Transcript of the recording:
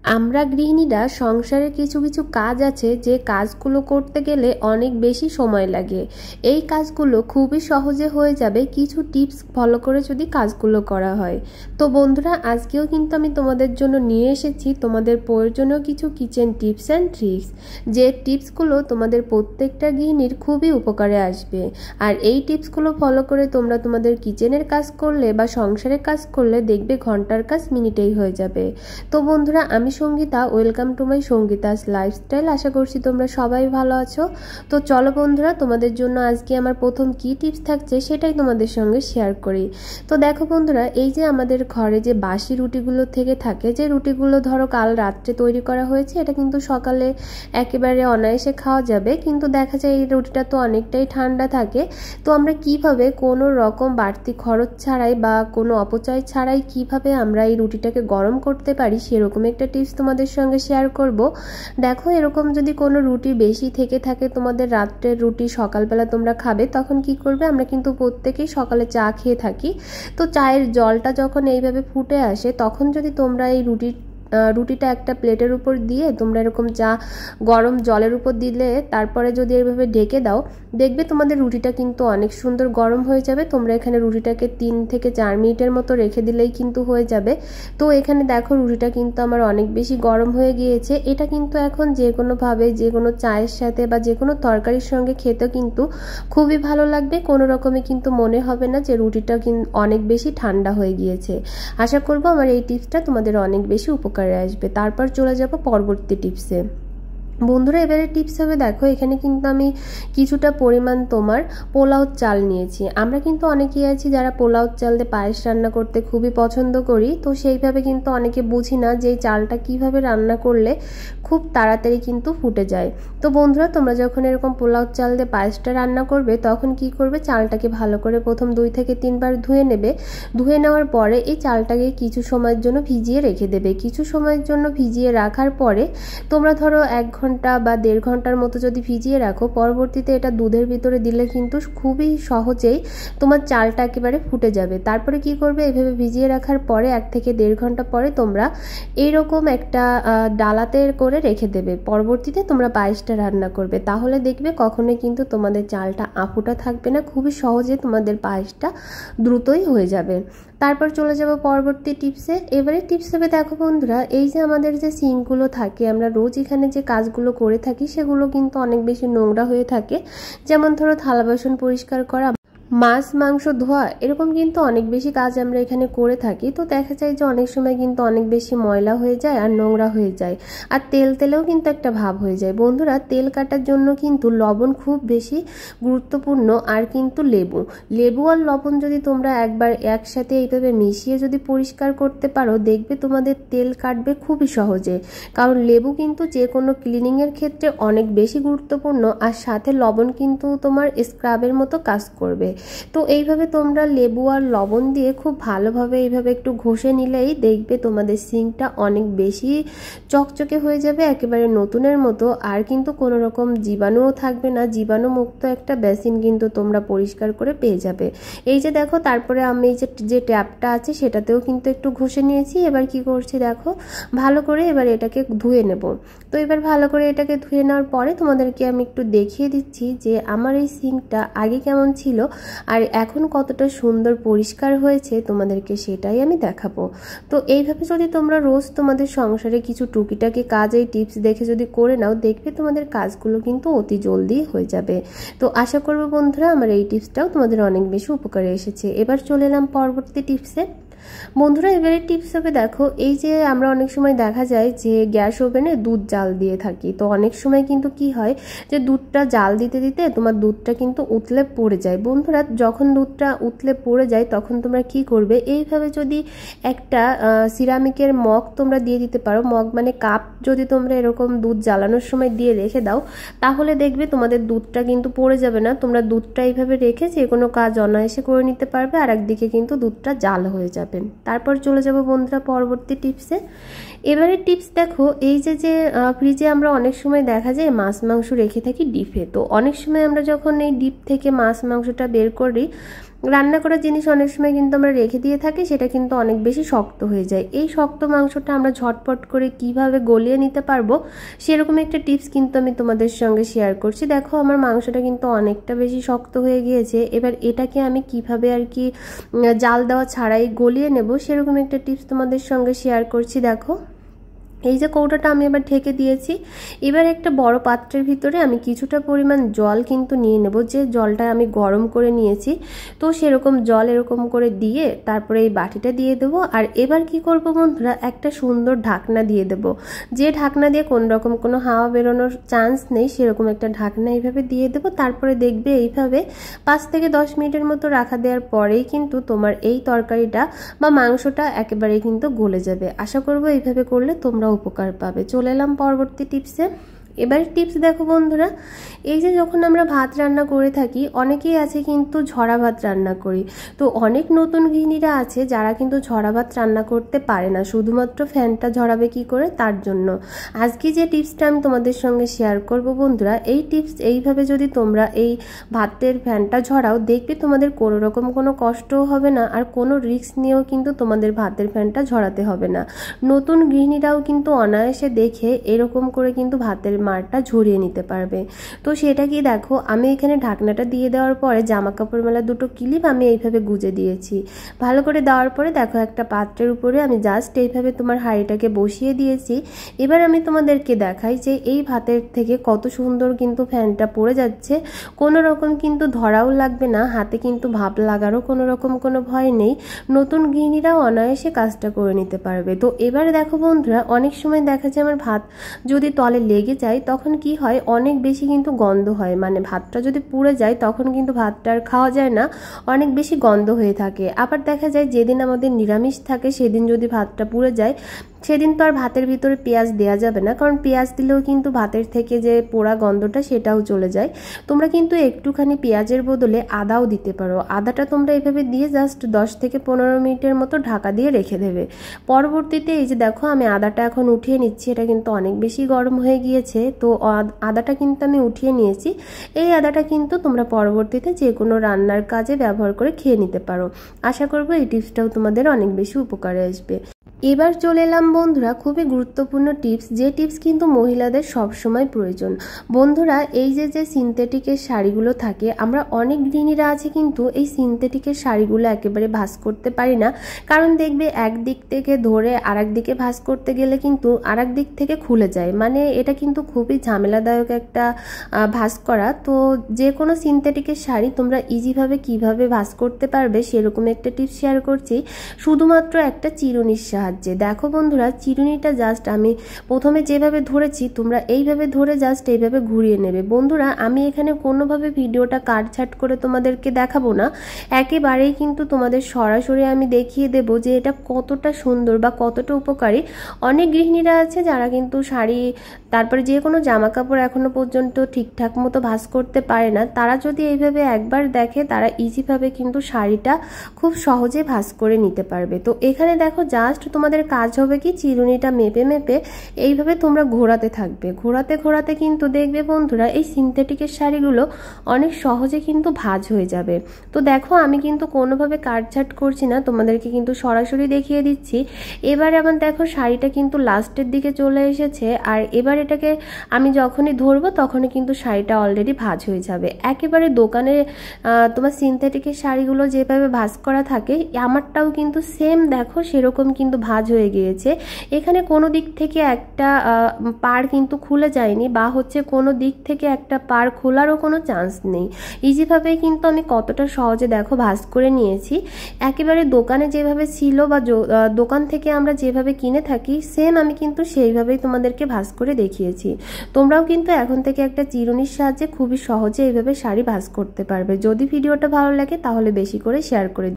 আমরা গৃহিণীরা সংসারে কিছু কিছু কাজ আছে যে কাজগুলো করতে গেলে অনেক বেশি সময় লাগে। এই কাজগুলো খুবই সহজে হয়ে যাবে কিছু টিপস ফলো করে যদি কাজগুলো করা হয়। তো বন্ধুরা, আজকেও কিন্তু আমি তোমাদের জন্য নিয়ে এসেছি তোমাদের প্রয়োজনীয় কিছু কিচেন টিপস অ্যান্ড ট্রিক্স, যে টিপসগুলো তোমাদের প্রত্যেকটা গৃহিণীর খুবই উপকারে আসবে। আর এই টিপসগুলো ফলো করে তোমরা তোমাদের কিচেনের কাজ করলে বা সংসারের কাজ করলে দেখবে ঘন্টার কাজ মিনিটেই হয়ে যাবে। তো বন্ধুরা, আমি Sangeeta, welcome to my Sangeeta's lifestyle. আশা করছি তোমরা সবাই ভালো আছো। তো চলো বন্ধুরা, তোমাদের জন্য আজকে আমার প্রথম কি টিপস থাকছে সেটাই তোমাদের সঙ্গে শেয়ার করি। তো দেখো বন্ধুরা, এই যে আমাদের ঘরে যে বাসি রুটিগুলো থেকে থাকে, যে রুটিগুলো ধরো কাল রাত্রে তৈরি করা হয়েছে, এটা কিন্তু সকালে একেবারে অনায়াসে খাওয়া যাবে, কিন্তু দেখা যায় এই রুটিটা তো অনেকটাই ঠান্ডা থাকে। তো আমরা কিভাবে কোনো রকম বাড়তি খরচ ছাড়াই বা কোনো অপচয় ছাড়াই কিভাবে আমরা এই রুটিটাকে গরম করতে পারি সেরকম একটা টিপস তোমাদের সঙ্গে শেয়ার করব। দেখো, এরকম যদি কোনো রুটি বেশি থেকে থাকে, তোমাদের রাত্রের রুটি সকালবেলা তোমরা খাবে, তখন কি করবে, আমরা কিন্তু প্রত্যেকেই সকালে চা খেয়ে থাকি। তো চায়ের জলটা যখন এইভাবে ফুটে আসে, তখন যদি তোমরা এই রুটিটা একটা প্লেটের উপর দিয়ে তোমরা এরকম চা গরম জলের উপর দিলে, তারপরে যদি এইভাবে ঢেকে দাও, দেখবে তোমাদের রুটিটা কিন্তু অনেক সুন্দর গরম হয়ে যাবে। তোমরা এখানে রুটিটাকে 3 থেকে 4 মিনিটের মতো রেখে দিলেই কিন্তু হয়ে যাবে। তো এখানে দেখো, রুটিটা কিন্তু আমার অনেক বেশি গরম হয়ে গিয়েছে। এটা কিন্তু এখন যে কোনোভাবে, যে কোনো চায়ের সাথে বা যে কোনো তরকারির সঙ্গে খেতেও কিন্তু খুবই ভালো লাগবে। কোনো রকমে কিন্তু মনে হবে না যে রুটিটা অনেক বেশি ঠান্ডা হয়ে গিয়েছে। আশা করবো আমার এই টিপসটা তোমাদের অনেক বেশি উপকারে আসবে। তারপর চলে যাব পরবর্তী টিপসে। বন্ধুরা, এবারে টিপস হবে, দেখো এখানে কিন্তু আমি কিছুটা পরিমাণ তোমার পোলাও চাল নিয়েছি। আমরা কিন্তু অনেকেই আছি যারা পোলাও চাল দিয়ে পায়েস রান্না করতে খুবই পছন্দ করি। তো সেইভাবে কিন্তু অনেকে বুঝি না যে এই চালটা কিভাবে রান্না করলে খুব তাড়াতাড়ি কিন্তু ফুটে যায়। তো বন্ধুরা, তোমরা যখন এরকম পোলাও চাল দিয়ে পায়েসটা রান্না করবে, তখন কি করবে, চালটাকে ভালো করে প্রথম 2 থেকে 3 বার ধুয়ে নেবে। ধুয়ে নেওয়ার পরে এই চালটাকে কিছু সময়ের জন্য ভিজিয়ে রেখে দেবে। কিছু সময়ের জন্য ভিজিয়ে রাখার পরে তোমরা ধরো 1 ঘন্টা বা 1.5 ঘন্টার মতো যদি ভিজিয়ে রাখো, পরবর্তীতে এটা দুধের ভিতরে দিলে কিন্তু খুবই সহজেই তোমার চালটা একেবারে ফুটে যাবে। তারপরে কি করবে, এইভাবে ভিজিয়ে রাখার পরে 1 থেকে 1.5 ঘন্টা পরে তোমরা এইরকম একটা ডালাতে করে রেখে দেবে। পরবর্তীতে তোমরা পায়েসটা রান্না করবে, তাহলে দেখবে কখনোই কিন্তু তোমাদের চালটা আঁফুটা থাকবে না, খুবই সহজে তোমাদের পায়েসটা দ্রুতই হয়ে যাবে। তারপর চলে যাব পরবর্তী টিপসে। এবারে টিপস হবে, দেখো বন্ধুরা, এই যে আমাদের যে সিঙ্কগুলো থাকে, আমরা রোজ এখানে যে কাজগুলো করে থাকি সেগুলো কিন্তু অনেক বেশি নোংরা হয়ে থাকে। যেমন ধরো থালা বাসন পরিষ্কার করা, মাছ মাংস ধোয়া, এরকম কিন্তু অনেক বেশি কাজ আমরা এখানে করে থাকি। তো দেখা যায় যে অনেক সময় কিন্তু অনেক বেশি ময়লা হয়ে যায় আর নোংরা হয়ে যায়, আর তেলেও কিন্তু একটা ভাব হয়ে যায়। বন্ধুরা, তেল কাটার জন্য কিন্তু লবণ খুব বেশি গুরুত্বপূর্ণ। আর কিন্তু লেবু আর লবণ যদি তোমরা একবার একসাথে এইভাবে মিশিয়ে যদি পরিষ্কার করতে পারো, দেখবে তোমাদের তেল কাটবে খুবই সহজে। কারণ লেবু কিন্তু যে কোনো ক্লিনিংয়ের ক্ষেত্রে অনেক বেশি গুরুত্বপূর্ণ, আর সাথে লবণ কিন্তু তোমার স্ক্রাবের মতো কাজ করবে। তো এইভাবে তোমরা লেবু আর লবণ দিয়ে খুব ভালোভাবে এইভাবে একটু ঘষে নিলেই দেখবে তোমাদের সিঙ্কটা অনেক বেশি চকচকে হয়ে যাবে, একেবারে নতুনের মতো। আর কিন্তু কোনো রকম জীবাণুও থাকবে না, জীবাণুমুক্ত একটা বেসিন কিন্তু তোমরা পরিষ্কার করে পেয়ে যাবে। এই যে দেখো, তারপরে আমি এই যে ট্যাপটা আছে সেটাতেও কিন্তু একটু ঘষে নিয়েছি। এবার কি করছি দেখো, ভালো করে এবার এটাকে ধুয়ে নেব। তো এবার ভালো করে এটাকে ধুয়ে নেওয়ার পরে তোমাদেরকে আমি একটু দেখিয়ে দিচ্ছি যে আমার এই সিঙ্কটা আগে কেমন ছিল আর এখন কতটা সুন্দর পরিষ্কার হয়েছে, তোমাদেরকে সেটাই আমি দেখাবো। তো এইভাবে যদি তোমরা রোজ তোমাদের সংসারে কিছু টুকিটাকি কাজ এই টিপস দেখে যদি করে নাও, দেখবে তোমাদের কাজগুলো কিন্তু অতি জলদি হয়ে যাবে। তো আশা করবো বন্ধুরা, আমার এই টিপসটাও তোমাদের অনেক বেশি উপকারে এসেছে। এবার চলে এলাম পরবর্তী টিপসে। বন্ধুরা, এবারে টিপস হবে, দেখো এই যে আমরা অনেক সময় দেখা যায় যে গ্যাস ওভেনে দুধ জাল দিয়ে থাকি। তো অনেক সময় কিন্তু কি হয় যে দুধটা জাল দিতে দিতে তোমার দুধটা কিন্তু উতলে পড়ে যায়। বন্ধুরা, যখন দুধটা উতলে পড়ে যায় তখন তোমরা কি করবে, এইভাবে যদি একটা সিরামিকের মগ তোমরা দিয়ে দিতে পারো, মগ মানে কাপ, যদি তোমরা এরকম দুধ জ্বালানোর সময় দিয়ে রেখে দাও, তাহলে দেখবে তোমাদের দুধটা কিন্তু পড়ে যাবে না। তোমরা দুধটা এইভাবে রেখে যে কোনো কাজ অনায়াসে করে নিতে পারবে, আর একদিকে কিন্তু দুধটা জাল হয়ে যাবে। তারপর চলে যাব বন্ধুরা পরবর্তী টিপসে। এবারে টিপস দেখো, এই যে ফ্রিজে আমরা অনেক সময় দেখা যায় মাছ মাংস রেখে থাকি ডিপে। তো অনেক সময় আমরা যখন এই ডিপ থেকে মাছ মাংসটা বের করি, রান্না করা জিনিস অনেক সময় কিন্তু আমরা রেখে দিয়ে থাকি, সেটা কিন্তু অনেক বেশি শক্ত হয়ে যায়। এই শক্ত মাংসটা আমরা ঝটপট করে কিভাবে গলিয়ে নিতে পারবো সেরকম একটা টিপস কিন্তু আমি তোমাদের সঙ্গে শেয়ার করছি। দেখো আমার মাংসটা কিন্তু অনেকটা বেশি শক্ত হয়ে গিয়েছে, এবার এটাকে আমি কিভাবে আর কি জাল দেওয়া ছাড়াই গলিয়ে নেব সেরকম একটা টিপস তোমাদের সঙ্গে শেয়ার করছি। দেখো এই যে কৌটাটা আমি এবার ঢেকে দিয়েছি, এবার একটা বড় পাত্রের ভিতরে আমি কিছুটা পরিমাণ জল কিন্তু নিয়ে নেব, যে জলটা আমি গরম করে নিয়েছি। তো সেরকম জল এরকম করে দিয়ে তারপরে এই বাটিটা দিয়ে দেবো। আর এবার কি করব বন্ধুরা, একটা সুন্দর ঢাকনা দিয়ে দেব, যে ঢাকনা দিয়ে কোন রকম কোনো হাওয়া বেরোনোর চান্স নেই সেরকম একটা ঢাকনা এইভাবে দিয়ে দেবো। তারপরে দেখবে এইভাবে 5 থেকে 10 মিনিটের মতো রাখা দেওয়ার পরেই কিন্তু তোমার এই তরকারিটা বা মাংসটা একেবারেই কিন্তু গলে যাবে। আশা করবো এইভাবে করলে তোমরা উপকার পাবে। চলে এলাম পরবর্তী টিপসে। এবারে টিপস দেখো বন্ধুরা, এই যে যখন আমরা ভাত রান্না করে থাকি, অনেকেই আছে কিন্তু ঝরা ভাত রান্না করি। তো অনেক নতুন গৃহিণীরা আছে যারা কিন্তু ঝরা ভাত রান্না করতে পারে না, শুধুমাত্র ফ্যানটা ঝরাবে কি করে তার জন্য আজকে যে টিপসটা আমি তোমাদের সঙ্গে শেয়ার করব বন্ধুরা, এই টিপস এইভাবে যদি তোমরা এই ভাতের ফ্যানটা ঝরাও, দেখবে তোমাদের কোনো রকম কোনো কষ্টও হবে না, আর কোনো রিস্ক নিয়েও কিন্তু তোমাদের ভাতের ফ্যানটা ঝরাতে হবে না। নতুন গৃহিণীরাও কিন্তু অনায়াসে দেখে এরকম করে কিন্তু ভাতের মারটা ঝরিয়ে নিতে পারবে। তো সেটা কি দেখো, আমি এখানে ঢাকনাটা দিয়ে দেওয়ার পরে জামা কাপড় মেলা দুটো ক্লিপ আমি এইভাবে গুজে দিয়েছি। ভালো করে দেওয়ার পরে দেখো একটা পাত্রের উপরে আমি জাস্ট এইভাবে তোমার হাঁড়িটাকে বসিয়ে দিয়েছি। এবার আমি তোমাদেরকে দেখাই যে এই ভাতের থেকে কত সুন্দর কিন্তু ফ্যানটা পড়ে যাচ্ছে, কোনো রকম কিন্তু ধরাও লাগবে না, হাতে কিন্তু ভাপ লাগারও কোনো রকম কোনো ভয় নেই। নতুন গৃহিণীরাও অনায়াসে কাজটা করে নিতে পারবে। তো এবার দেখো বন্ধুরা, অনেক সময় দেখা যায় আমার ভাত যদি তলে লেগে যায় তখন কি হয়, অনেক বেশি কিন্তু গন্ধ হয়, মানে ভাতটা যদি পুড়ে যায় তখন কিন্তু ভাতটা আর খাওয়া যায় না, অনেক বেশি গন্ধ হয়ে থাকে। আবার দেখা যায় যেদিন আমাদের নিরামিষ থাকে সেদিন যদি ভাতটা পুড়ে যায়, সেদিন তো আর ভাতের ভিতরে পেঁয়াজ দেওয়া যাবে না, কারণ পেঁয়াজ দিলেও কিন্তু ভাতের থেকে যে পোড়া গন্ধটা সেটাও চলে যায়। তোমরা কিন্তু একটুখানি পেঁয়াজের বদলে আদাও দিতে পারো, আদাটা তোমরা এভাবে দিয়ে জাস্ট 10 থেকে 15 মিনিটের মতো ঢাকা দিয়ে রেখে দেবে। পরবর্তীতে এই যে দেখো আমি আদাটা এখন উঠিয়ে নিচ্ছি, এটা কিন্তু অনেক বেশি গরম হয়ে গিয়েছে। তো আদাটা কিন্তু আমি উঠিয়ে নিয়েছি। এই আদাটা কিন্তু তোমরা পরবর্তীতে যে কোনো রান্নার কাজে ব্যবহার করে খেয়ে নিতে পারো। আশা করবো এই টিপসটাও তোমাদের অনেক বেশি উপকারে আসবে। এবার চলে এলাম বন্ধুরা খুবই গুরুত্বপূর্ণ টিপস, যে টিপস কিন্তু মহিলাদের সবসময় প্রয়োজন। বন্ধুরা এই যে সিনথেটিকের শাড়িগুলো থাকে, আমরা অনেক গৃহিণীরা আছে কিন্তু এই সিনথেটিকের শাড়িগুলো একেবারে ভাঁজ করতে পারি না, কারণ দেখবে একদিক থেকে ধরে আরেক দিকে ভাঁজ করতে গেলে কিন্তু আরেক দিক থেকে খুলে যায়, মানে এটা কিন্তু খুবই ঝামেলাদায়ক একটা ভাঁজ করা। তো যে কোনো সিনথেটিকের শাড়ি তোমরা ইজিভাবে কিভাবে ভাঁজ করতে পারবে সেরকম একটা টিপস শেয়ার করছি, শুধুমাত্র একটা চিরুনির সাহায্যে। দেখো বন্ধুরা, চিরুনিটা জাস্ট আমি প্রথমে যেভাবে ধরেছি তোমরা এইভাবে ধরে জাস্ট এইভাবে ঘুরিয়ে নেবে। বন্ধুরা আমি এখানে কোনোভাবে ভিডিওটা কাটছাট করে তোমাদেরকে দেখাবো না, একেবারেই কিন্তু তোমাদের সরাসরি আমি দেখিয়ে দেব যে এটা কতটা সুন্দর বা কতটা উপকারী। অনেক গৃহিণীরা আছে যারা কিন্তু শাড়ি তারপরে যে কোনো জামা কাপড় এখনো পর্যন্ত ঠিকঠাক মতো ভাঁজ করতে পারে না, তারা যদি এইভাবে একবার দেখে তারা ইজিভাবে কিন্তু শাড়িটা খুব সহজে ভাঁজ করে নিতে পারবে। তো এখানে দেখো জাস্ট তোমাদের কাজ হবে কি, চিরুনিটা মেপে মেপে এইভাবে তোমরা ঘোরাতে থাকবে, ঘোরাতে ঘোরাতে কিন্তু দেখবে বন্ধুরা এই সিনথেটিকের শাড়িগুলো অনেক সহজে কিন্তু ভাঁজ হয়ে যাবে। তো দেখো আমি কিন্তু কোনোভাবে কাটছাট করছি না, তোমাদেরকে কিন্তু সরাসরি দেখিয়ে দিচ্ছি। এবার আমার দেখো শাড়িটা কিন্তু লাস্টের দিকে চলে এসেছে, আর এবার এটাকে আমি যখনই ধরবো তখনই কিন্তু শাড়িটা অলরেডি ভাঁজ হয়ে যাবে। একেবারে দোকানে তোমার সিনথেটিকের শাড়িগুলো যেভাবে ভাঁজ করা থাকে, আমারটাও কিন্তু সেম দেখো সেরকম কিন্তু ভাঁজ হয়ে গিয়েছে। এখানে কোনো দিক থেকে একটা পাড় কিন্তু খুলে যায়নি, বা হচ্ছে কোনো দিক থেকে একটা পাড় খোলারও কোনো চান্স নেই। ইজিভাবেই কিন্তু আমি কতটা সহজে দেখো ভাঁজ করে নিয়েছি। একেবারে দোকানে যেভাবে ছিল বা দোকান থেকে আমরা যেভাবে কিনে থাকি সেম আমি কিন্তু সেইভাবেই তোমাদেরকে ভাঁজ করে দেখিয়েছি। তোমরাও কিন্তু এখন থেকে একটা চিরুনির সাহায্যে খুবই সহজে এইভাবে শাড়ি ভাঁজ করতে পারবে। যদি ভিডিওটা ভালো লাগে তাহলে বেশি করে শেয়ার করে